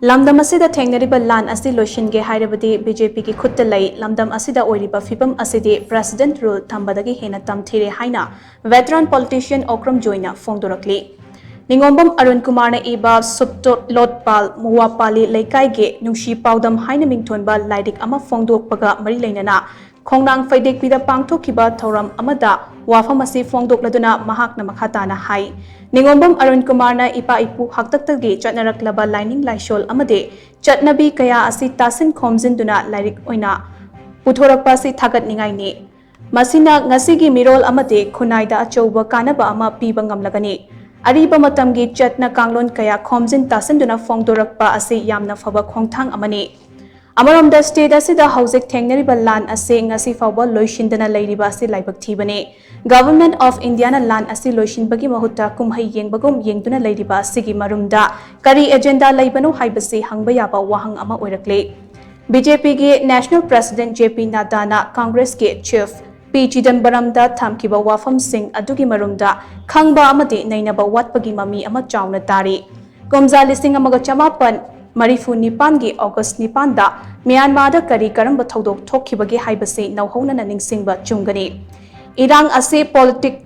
lamdam asida thengnariba lan asi loishinge hairabadi BJP ki khutta lai lamdam asida oiriba fibam asidi president rule thambadagi hena tamthire haina veteran politician Okram Joina fongdorakli Ningombam Arun Kumar na iba subto lotpal muwapali laikai nungshi paudam haina mingthonba laidik ama fongdokpaga mari leinana Khongnang Faidek Pida Pangthokiba Thoram Amada Wafamasi Fongdokladuna Mahakna Makhatana Hai Ningombam Arun Kumar na ipa ipu haktaktagi chatnaraklaba lining laishol amade chatnabi kaya asi tasin khomjinduna lairik oina puthorakpa si thagat ningai ni masina ngasigi mirol amade khunaida achouba kanaba ama piba ngamlagani ariba matamgi chatna kanglon kaya khomjin tasinduna fongdorakpa asi yamna phaba khongthang amani Amaramda state asida housing thengnariba lan ase ngasi fawba loishindana leiriba ase laibak thibane Government of India na lan ase loishinbagi mahutta kumhai yengbagum yengduna leiriba asigi marumda kari agenda leibano haibasi hangba yaba wahang ama oirakle BJP gi National President JP Nadda na Congress gi Chief P Chidambaram da thamkiba wafam sing adugi marumda khangba amati nainaba watpagi mami ama chauna tari Komza listing amaga chamapan Marifu Nipangi August Nipanda Myanmar da kari karamba thodok thokhibagi haibase nauhona na ningsingba chungani Irang ase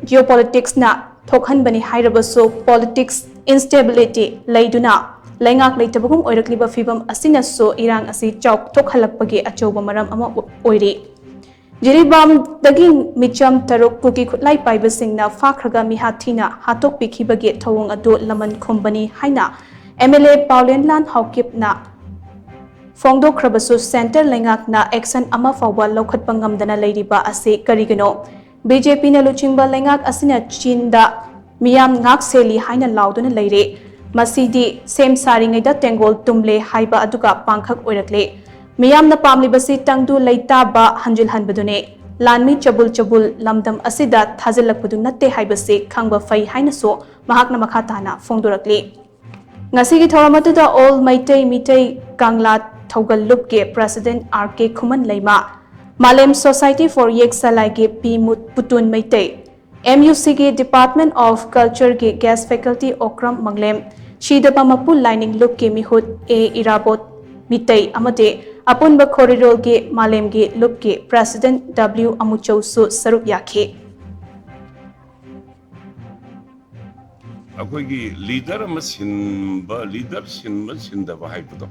geopolitics na thokhanbani hairabaso politics instability leiduna laingak leitabagum oirakliba fibam asina so Irang ase chawk thokhalakpagi achoba maram ama oiri Jiribam dagi micham taruk kuki khutlai paibasingna fakhraga mihathina hatok pikhibagi thawong adu laman khombani haina MLA Pauline Lan Haukip na Fongdo Krabasu Center Lengak na action ama fawba lokhat pangamdana leiriba ase karigano BJP na luchingba lengak asina Chinda miyam ngak seli haina lauduna leire masidi same saringai da tengol tumle haiba aduga pangkhak oirakle miyam na pamlibasi tangdu leita ba hanjil hanbadune lanmi chabul lamdam asida thazilakpadu natte haibase khangba fai haina so mahakna makhatana fongdorakle Ngasigi thoramatuda all Mitai Kangla Thogal Lupke President RK Khuman Leima Malem Society for Yeksalai ge P Putun Mitai MUC ge Department of Culture ge Guest Faculty Okram Manglem Shidapa Mapul Lining Lupke Mihut A Irabot Mitai Amate Apunba Corridor ge Malem ge Lupke President W Amuchau Su Sarup Yakhe अखोगी leader अमा सिनबा leader सिनबा सिनदबा हाइबदो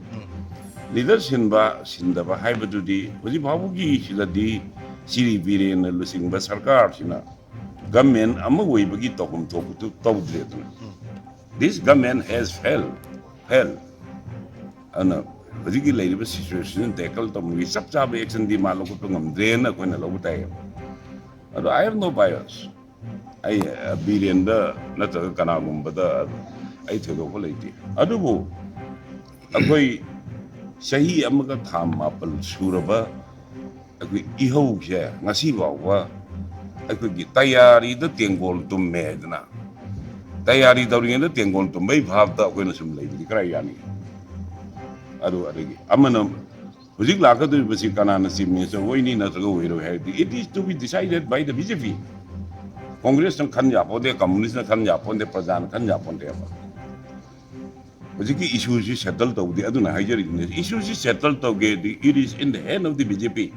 leader सिनदबा हाइबदुदी होजि भाबुगी सिलदी सिरि villain लुसिंबा सरकार सिना government अमा वइबगी तोकम तोकुतु तौद्रेदन दिस गवर्नमेंट हैज फेल अना होजिगी लेरिबा सिचुएशन टैकल तमगी सबचाबे एक्शन दी मालो को ngamdren अखोना लोबताय अदो I have no bias I Birenda Nata Kanagumba, I take over lady. Adubu Akoi Shahi Amaga Tam Apple Suraba, a good Iho share, Nasiva, I could get Tayari the Tengol to Medna. Tayari during the Tengol to make half the Winsome lady, Krayani. Adu Amanum. Was it like a Visikana Simmons or Winnie not to go ahead? It is to be decided by the BJP. Congress ng kanya po de communist na kanya po de prajan kanya po de ba Bajiki issues is settled to the aduna higher issues is settled to get it is in the hand of the BJP